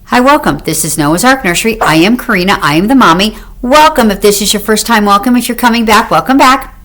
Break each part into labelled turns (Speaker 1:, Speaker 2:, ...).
Speaker 1: Hi, welcome. This is Noah's Ark Nursery. I am Corrina. I am the mommy. Welcome. If this is your first time, welcome. If you're coming back, welcome back.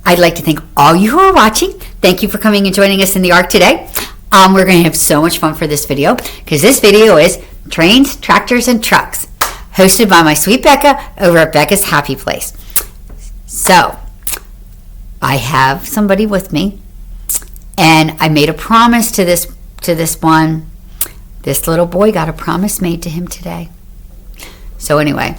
Speaker 1: I'd like to thank all you who are watching. Thank you for coming and joining us in the Ark today. We're going to have so much fun for this video because this video is Trains, Tractors, and Trucks, hosted by my sweet Becca over at Becca's Happy Place. So, I have somebody with me, and I made a promise to this one. This little boy got a promise made to him today. So anyway,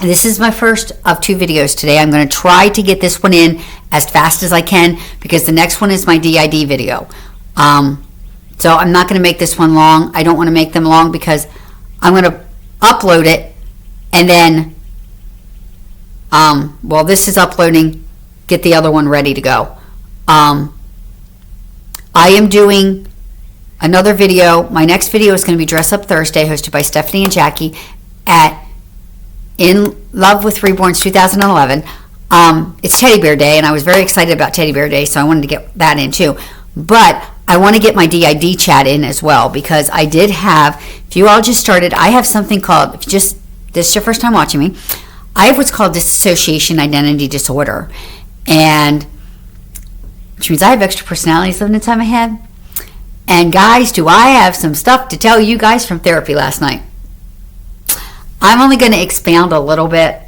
Speaker 1: this is my first of 2 videos today. I'm going to try to get this one in as fast as I can because the next one is my DID video. So I'm not going to make this one long. I don't want to make them long because I'm going to upload it and then, while this is uploading, get the other one ready to go. I am doing another video. My next video is going to be Dress Up Thursday, hosted by Stephanie and Jackie at In Love with Reborns 2011. It's Teddy Bear Day, and I was very excited about Teddy Bear Day, so I wanted to get that in too. But I want to get my DID chat in as well because I did have, if you all just started, I have something called, if this is your first time watching me, I have what's called dissociation identity disorder, and which means I have extra personalities living inside my head. And guys, do I have some stuff to tell you guys from therapy last night. I'm only going to expound a little bit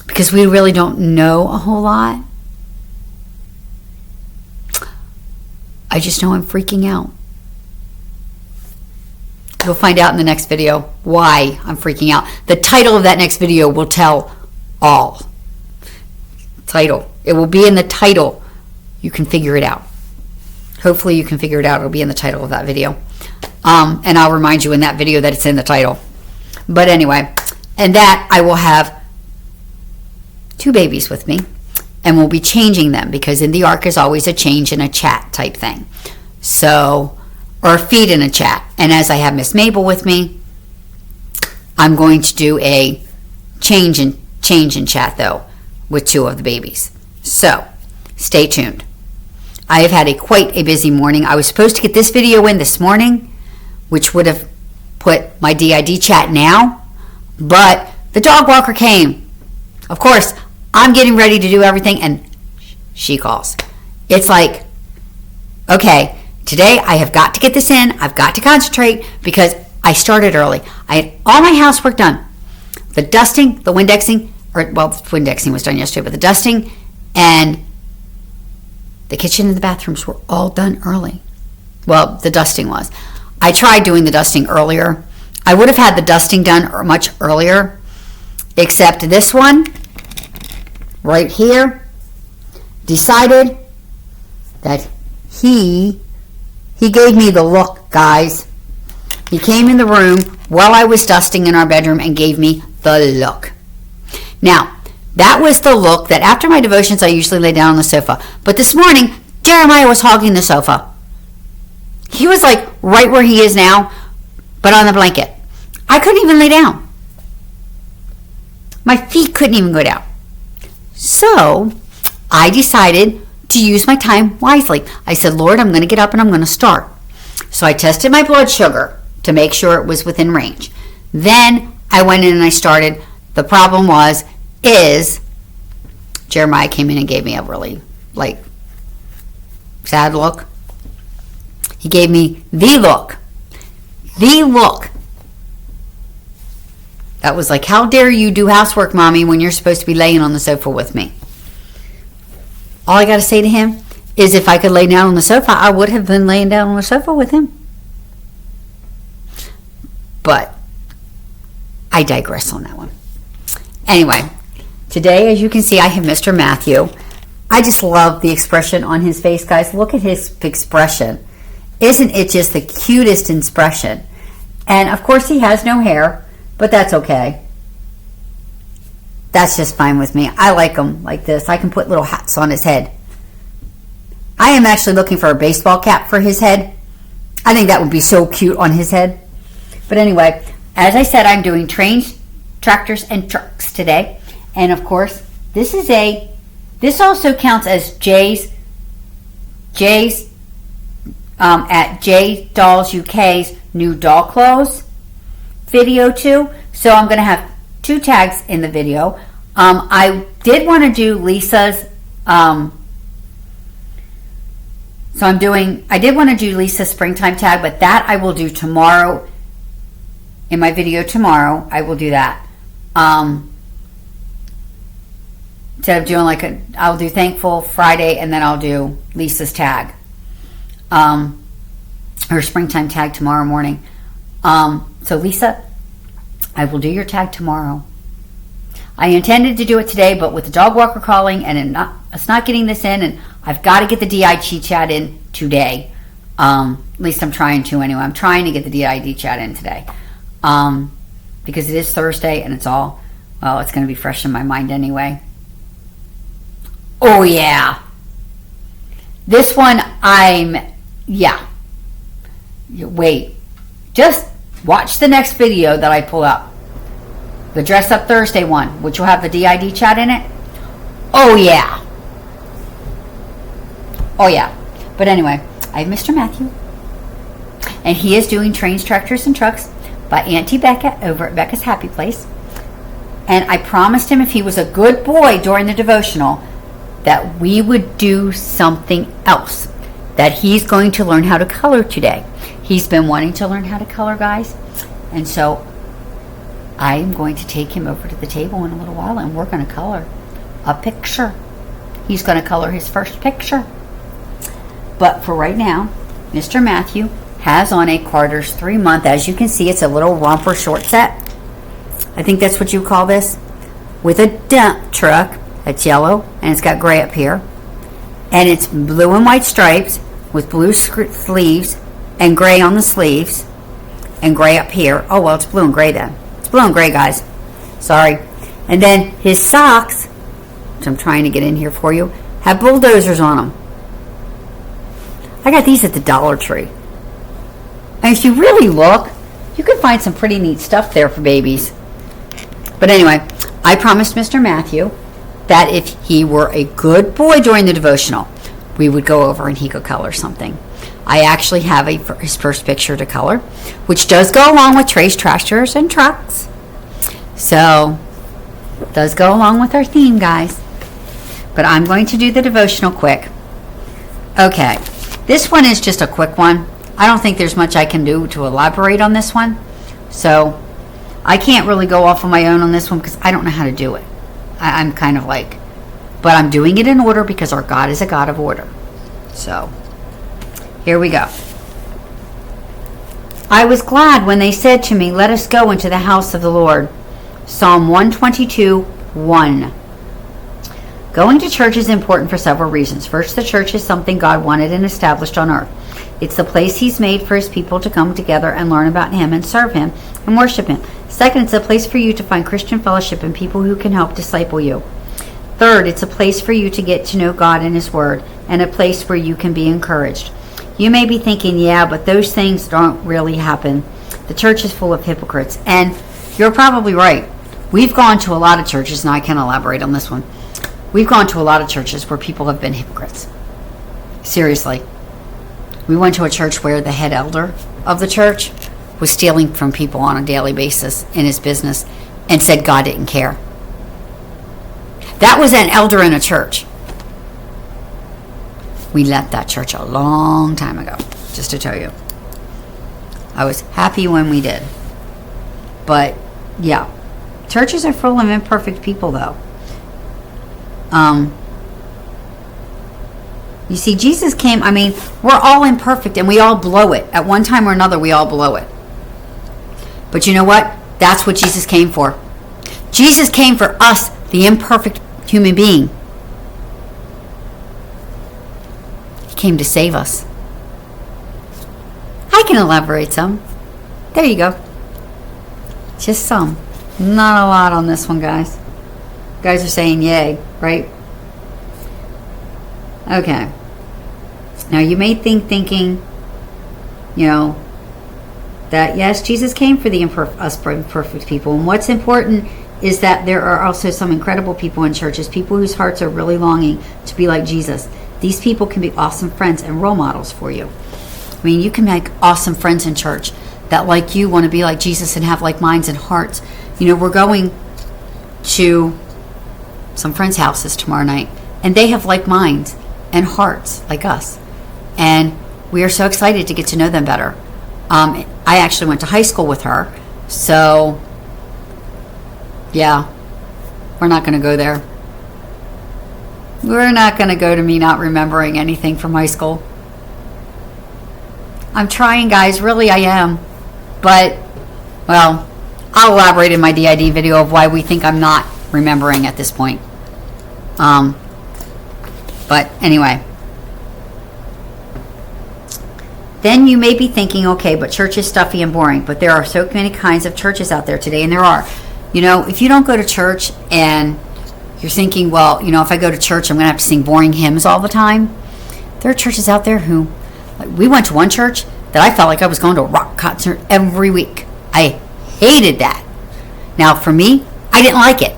Speaker 1: because we really don't know a whole lot. I just know I'm freaking out. You'll find out in the next video why I'm freaking out. The title of that next video will tell all. Title. It will be in the title. You can figure it out. Hopefully you can figure it out. It'll be in the title of that video. And I'll remind you in that video that it's in the title. But anyway, and that I will have 2 babies with me. And we'll be changing them because in the Ark is always a change in a chat type thing. So, or a feed in a chat. And as I have Miss Mabel with me, I'm going to do a change in chat though with 2 of the babies. So, stay tuned. I have had quite a busy morning. I was supposed to get this video in this morning, which would have put my DID chat now, but the dog walker came. Of course, I'm getting ready to do everything, and she calls. It's like, okay, today I have got to get this in. I've got to concentrate because I started early. I had all my housework done. The dusting, the Windexing, the Windexing was done yesterday, but the dusting and the kitchen and the bathrooms were all done early. Well, the dusting was. I tried doing the dusting earlier. I would have had the dusting done much earlier, except this one right here decided that he gave me the look, guys. He came in the room while I was dusting in our bedroom and gave me the look. Now, that was the look that after my devotions I usually lay down on the sofa. But this morning, Jeremiah was hogging the sofa. He was like right where he is now, but on the blanket. I couldn't even lay down. My feet couldn't even go down. So, I decided to use my time wisely. I said, Lord, I'm going to get up and I'm going to start. So I tested my blood sugar to make sure it was within range. Then I went in and I started. The problem is Jeremiah came in and gave me a really, sad look. He gave me the look. The look. That was like, how dare you do housework, Mommy, when you're supposed to be laying on the sofa with me? All I got to say to him is if I could lay down on the sofa, I would have been laying down on the sofa with him. But I digress on that one. Anyway, today, as you can see, I have Mr. Matthew. I just love the expression on his face, guys. Look at his expression. Isn't it just the cutest expression? And, of course, he has no hair. But that's okay. That's just fine with me. I like him like this. I can put little hats on his head. I am actually looking for a baseball cap for his head. I think that would be so cute on his head. But anyway, as I said, I'm doing trains, tractors, and trucks today. And of course, this also counts as Jay's at jaysdollsuk's new doll clothes video too. So I'm going to have 2 tags in the video. I did want to do Lisa's, I did want to do Lisa's springtime tag, but that I will do tomorrow. In my video tomorrow, I will do that. Instead of doing I'll do Thankful Friday, and then I'll do Lisa's tag. Her springtime tag tomorrow morning. So Lisa, I will do your tag tomorrow. I intended to do it today, but with the dog walker calling and it's not getting this in, and I've got to get the DID chat in today. At least I'm trying to anyway. I'm trying to get the DID chat in today. Because it is Thursday and it's going to be fresh in my mind anyway. Oh yeah. This one wait. Just watch the next video that I pull up. The Dress Up Thursday one, which will have the DID chat in it. Oh yeah. Oh yeah. But anyway, I have Mr. Matthew. And he is doing Trains, Tractors, and Trucks by Auntie Becca over at Becca's Happy Place. And I promised him if he was a good boy during the devotional that we would do something else. That he's going to learn how to color today. He's been wanting to learn how to color, guys. And so I am going to take him over to the table in a little while, and we're going to color a picture. He's going to color his first picture. But for right now, Mr. Matthew has on a Carter's 3-month. As you can see, it's a little romper short set. I think that's what you call this. With a dump truck. That's yellow, and it's got gray up here. And it's blue and white stripes with blue sleeves and gray on the sleeves and gray up here. Oh, well, it's blue and gray then. It's blue and gray, guys. Sorry. And then his socks, which I'm trying to get in here for you, have bulldozers on them. I got these at the Dollar Tree. And if you really look, you can find some pretty neat stuff there for babies. But anyway, I promised Mr. Matthew that if he were a good boy during the devotional, we would go over and he could color something. I actually have his first picture to color, which does go along with Trains, Tractors, and Trucks. So, it does go along with our theme, guys. But I'm going to do the devotional quick. Okay, this one is just a quick one. I don't think there's much I can do to elaborate on this one. So, I can't really go off on my own on this one because I don't know how to do it. I'm kind of but I'm doing it in order because our God is a God of order. So, here we go. I was glad when they said to me, "Let us go into the house of the Lord." Psalm 122:1. Going to church is important for several reasons. First, the church is something God wanted and established on earth. It's the place He's made for His people to come together and learn about Him and serve Him and worship Him. Second, it's a place for you to find Christian fellowship and people who can help disciple you. Third, it's a place for you to get to know God and His Word, and a place where you can be encouraged. You may be thinking, yeah, but those things don't really happen. The church is full of hypocrites. And you're probably right. We've gone to a lot of churches, and I can elaborate on this one. We've gone to a lot of churches where people have been hypocrites. Seriously. We went to a church where the head elder of the church was stealing from people on a daily basis in his business and said God didn't care. That was an elder in a church. We left that church a long time ago, just to tell you. I was happy when we did. But, yeah. Churches are full of imperfect people, though. You see, Jesus came, we're all imperfect and we all blow it. At one time or another, we all blow it. But you know what? That's what Jesus came for. Jesus came for us, the imperfect human being. He came to save us. I can elaborate some. There you go. Just some. Not a lot on this one, guys. You guys are saying yay, right? Okay. Now you may thinking, that yes, Jesus came for the us imperfect people. And what's important is that there are also some incredible people in churches, people whose hearts are really longing to be like Jesus. These people can be awesome friends and role models for you. I mean, you can make awesome friends in church that, like you, want to be like Jesus and have like minds and hearts. You know, we're going to some friends' houses tomorrow night, and they have like minds and hearts like us. And we are so excited to get to know them better. I actually went to high school with her, so yeah, we're not going to go there. We're not going to go to me not remembering anything from high school. I'm trying, guys. Really, I am. But, well, I'll elaborate in my DID video of why we think I'm not remembering at this point. But anyway. Then you may be thinking, okay, but church is stuffy and boring. But there are so many kinds of churches out there today, and there are. You know, if you don't go to church and you're thinking, well, you know, if I go to church, I'm going to have to sing boring hymns all the time. There are churches out there who, like, we went to one church that I felt like I was going to a rock concert every week. I hated that. Now, for me, I didn't like it.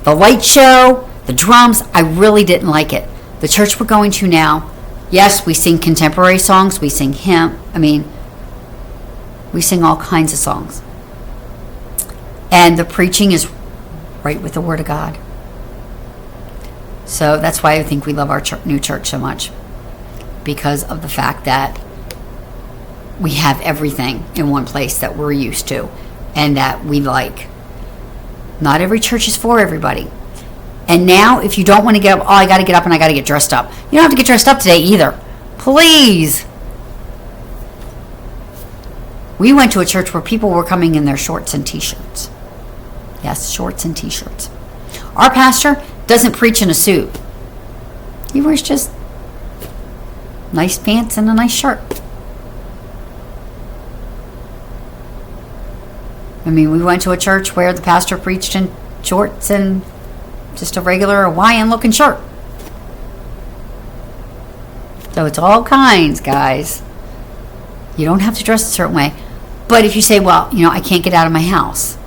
Speaker 1: The light show, the drums, I really didn't like it. The church we're going to now, yes, we sing contemporary songs, we sing we sing all kinds of songs. And the preaching is right with the Word of God. So that's why I think we love our new church so much. Because of the fact that we have everything in one place that we're used to and that we like. Not every church is for everybody. And now, if you don't want to get up, oh, I got to get up and I got to get dressed up. You don't have to get dressed up today either. Please. We went to a church where people were coming in their shorts and t-shirts. Yes, shorts and t-shirts. Our pastor doesn't preach in a suit. He wears just nice pants and a nice shirt. I mean, we went to a church where the pastor preached in shorts and just a regular Hawaiian-looking shirt. So it's all kinds, guys. You don't have to dress a certain way. But if you say, well, you know, I can't get out of my house,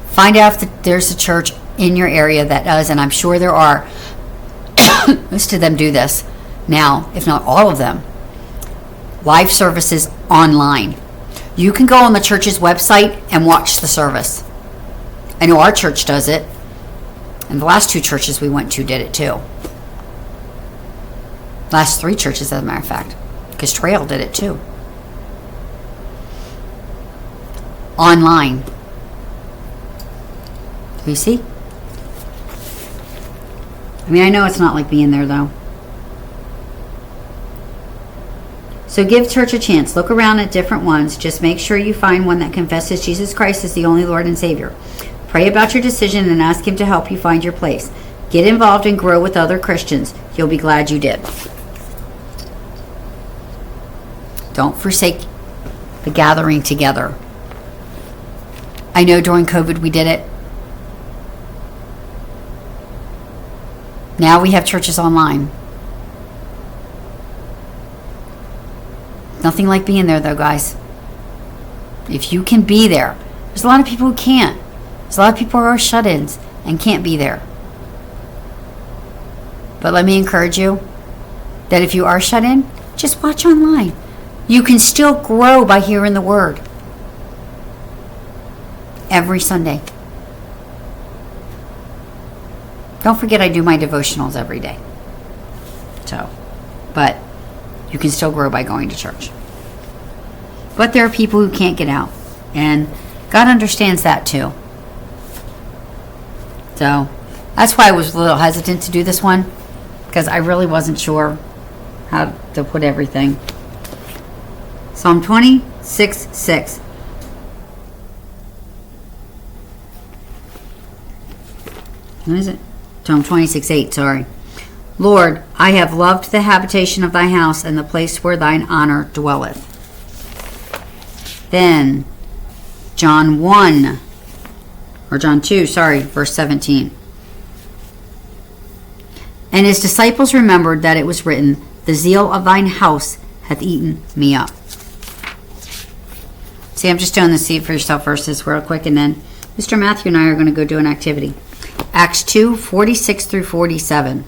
Speaker 1: find out if there's a church in your area that does, and I'm sure there are. Most of them do this now, if not all of them. Live services online. You can go on the church's website and watch the service. I know our church does it, and the last 2 churches we went to did it too. Last 3 churches, as a matter of fact, because Trail did it too. Online. Do you see? I mean, I know it's not like being there, though. So give church a chance. Look around at different ones. Just make sure you find one that confesses Jesus Christ as the only Lord and Savior. Pray about your decision and ask Him to help you find your place. Get involved and grow with other Christians. You'll be glad you did. Don't forsake the gathering together. I know during COVID we did it. Now we have churches online. Nothing like being there, though, guys. If you can be there. There's a lot of people who can't. There's a lot of people who are shut-ins and can't be there. But let me encourage you that if you are shut in, just watch online. You can still grow by hearing the Word every Sunday. Don't forget I do my devotionals every day. But you can still grow by going to church. But there are people who can't get out. And God understands that too. So that's why I was a little hesitant to do this one. Because I really wasn't sure how to put everything. Psalm 26:6. What is it? Psalm 26:8, sorry. Lord, I have loved the habitation of thy house and the place where thine honor dwelleth. Then, John 2, verse 17. And his disciples remembered that it was written, the zeal of thine house hath eaten me up. See, I'm just doing the see it for yourself verses real quick, and then Mr. Matthew and I are going to go do an activity. Acts 2:46 through 47.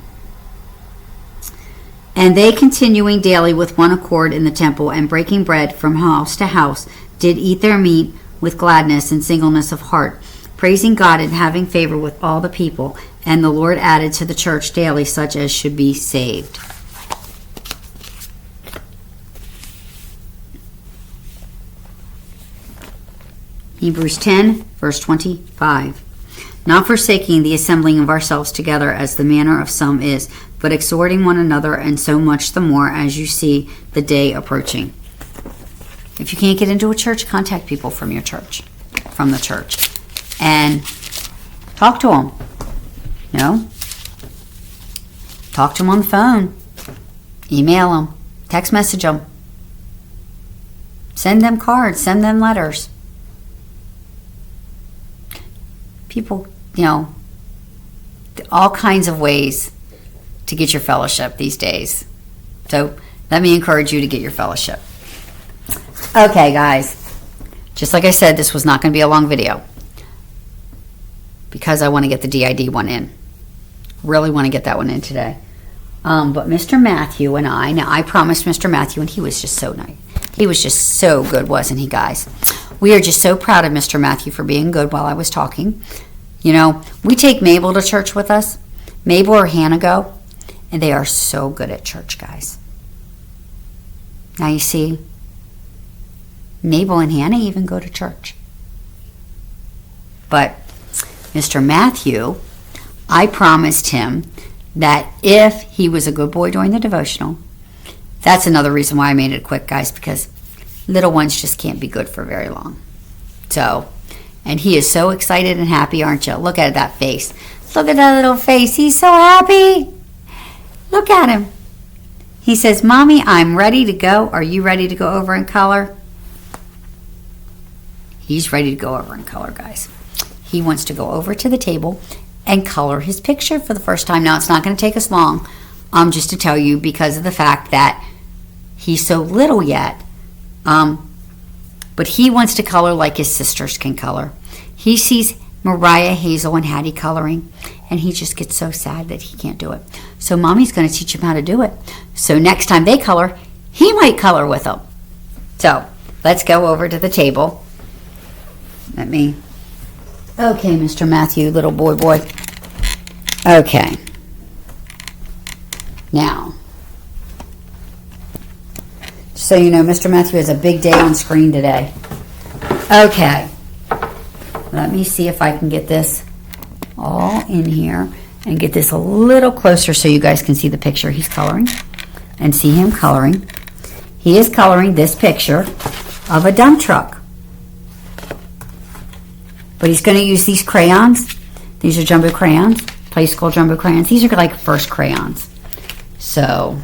Speaker 1: And they, continuing daily with one accord in the temple and breaking bread from house to house, did eat their meat with gladness and singleness of heart, praising God and having favor with all the people. And the Lord added to the church daily such as should be saved. Hebrews 10, verse 25. Not forsaking the assembling of ourselves together as the manner of some is, but exhorting one another, and so much the more as you see the day approaching. If you can't get into a church, contact people from your church, from the church, and talk to them. You know? Talk to them on the phone. Email them. Text message them. Send them cards. Send them letters. People, you know, all kinds of ways to get your fellowship these days. So let me encourage you to get your fellowship. Okay, guys. Just like I said, this was not going to be a long video because I want to get the DID one in. Really want to get that one in today. But Mr. Matthew and I promised Mr. Matthew, and he was just so nice. He was just so good, wasn't he, guys? We are just so proud of Mr. Matthew for being good while I was talking. You know, we take Mabel to church with us. Mabel or Hannah go, and they are so good at church, guys. Now you see, Mabel and Hannah even go to church. But Mr. Matthew, I promised him that if he was a good boy during the devotional, that's another reason why I made it quick, guys, because little ones just can't be good for very long. So, and he is so excited and happy, aren't you? Look at that face. Look at that little face. He's so happy. Look at him. He says, Mommy, I'm ready to go. Are you ready to go over and color? He's ready to go over and color, guys. He wants to go over to the table and color his picture for the first time. Now, it's not going to take us long, just to tell you, because of the fact that he's so little yet. But he wants to color like his sisters can color. He sees Mariah, Hazel, and Hattie coloring, and he just gets so sad that he can't do it. So Mommy's going to teach him how to do it. So next time they color, he might color with them. So let's go over to the table. Okay, Mr. Matthew, little boy. Okay. Now, so you know, Mr. Matthew has a big day on screen today. Okay. Let me see if I can get this all in here and get this a little closer so you guys can see the picture he's coloring and see him coloring. He is coloring this picture of a dump truck. But he's going to use these crayons. These are jumbo crayons, Play School jumbo crayons. These are like first crayons. So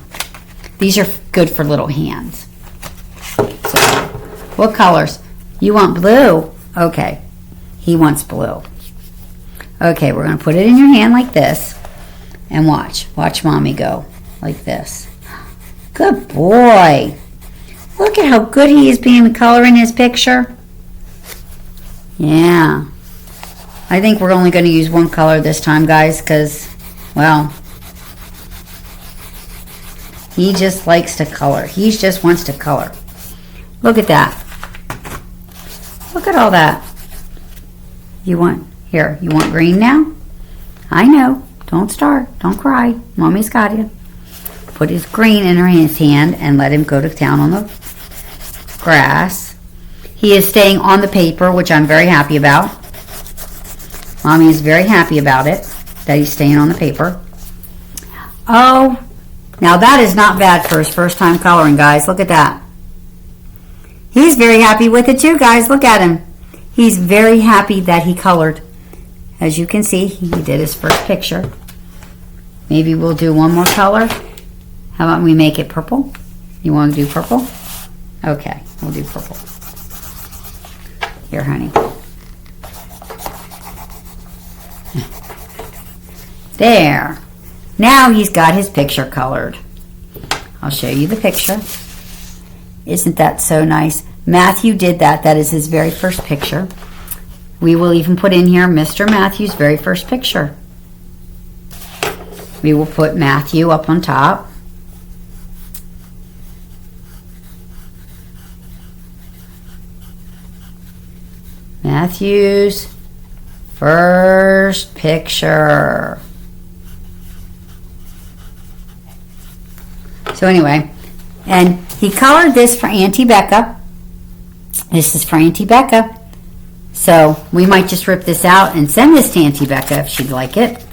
Speaker 1: these are good for little hands. So what colors? You want blue? Okay. He wants blue. Okay, we're going to put it in your hand like this. And watch. Watch Mommy go like this. Good boy. Look at how good he is being coloring his picture. Yeah. I think we're only going to use one color this time, guys, because, well, he just likes to color. He just wants to color. Look at that. Look at all that. You want green now? I know. Don't start. Don't cry. Mommy's got you. Put his green in his hand and let him go to town on the grass. He is staying on the paper, which I'm very happy about. Mommy is very happy about it, that he's staying on the paper. Oh, now that is not bad for his first time coloring, guys. Look at that. He's very happy with it too, guys. Look at him. He's very happy that he colored. As you can see, he did his first picture. Maybe we'll do one more color. How about we make it purple? You want to do purple? Okay, we'll do purple. Here, honey. There. Now he's got his picture colored. I'll show you the picture. Isn't that so nice? Matthew did that. That is his very first picture. We will even put in here Mr. Matthew's very first picture. We will put Matthew up on top. Matthew's first picture. So anyway, and he colored this for Auntie Becca. This is for Auntie Becca. So we might just rip this out and send this to Auntie Becca if she'd like it.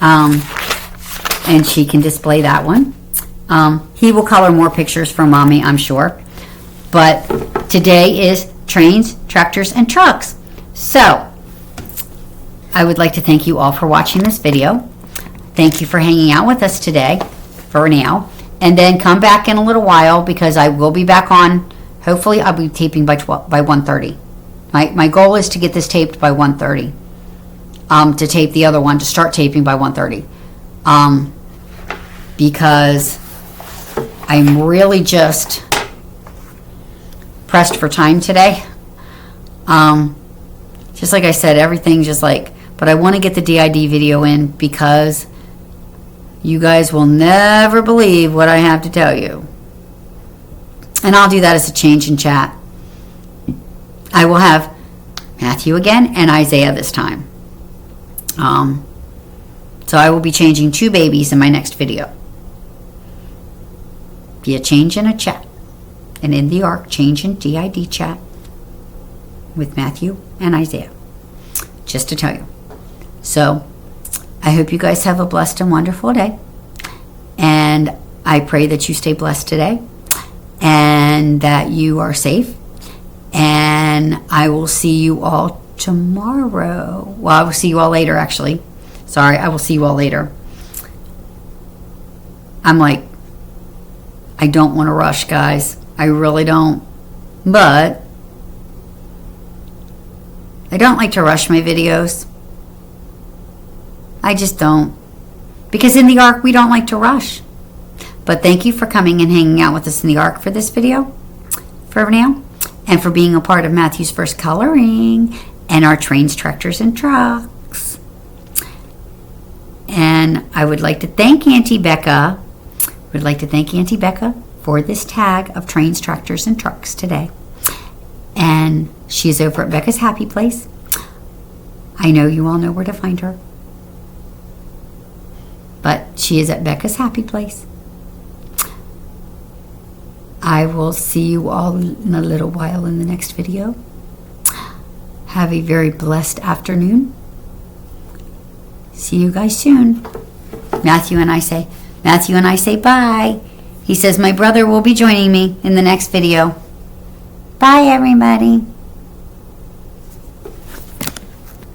Speaker 1: And she can display that one. He will color more pictures for Mommy, I'm sure. But today is trains, tractors, and trucks. So I would like to thank you all for watching this video. Thank you for hanging out with us today, for now. And then come back in a little while because I will be back on. Hopefully I'll be taping by 1:30. My goal is to get this taped by 1:30. To tape the other one, to start taping by 1:30. Because I'm really just pressed for time today. Just like I said, everything just like, but I want to get the DID video in because you guys will never believe what I have to tell you. And I'll do that as a change in chat. I will have Matthew again and Isaiah this time. So I will be changing 2 babies in my next video. Be a change in a chat. And in the ARC, change in DID chat with Matthew and Isaiah. Just to tell you. So I hope you guys have a blessed and wonderful day. And I pray that you stay blessed today. And that you are safe. And I will see you all tomorrow. Well, I will see you all later, actually. Sorry, I will see you all later. I'm like, I don't want to rush, guys. I really don't. But I don't like to rush my videos. I just don't. Because in the ARC, we don't like to rush. But thank you for coming and hanging out with us in the ARC for this video. For now. And for being a part of Matthew's first coloring. And our trains, tractors, and trucks. And I would like to thank Auntie Becca. Would like to thank Auntie Becca for this tag of trains, tractors, and trucks today. And she is over at Becca's Happy Place. I know you all know where to find her. But she is at Becca's Happy Place. I will see you all in a little while in the next video. Have a very blessed afternoon. See you guys soon. Matthew and I say bye. He says my brother will be joining me in the next video. Bye, everybody.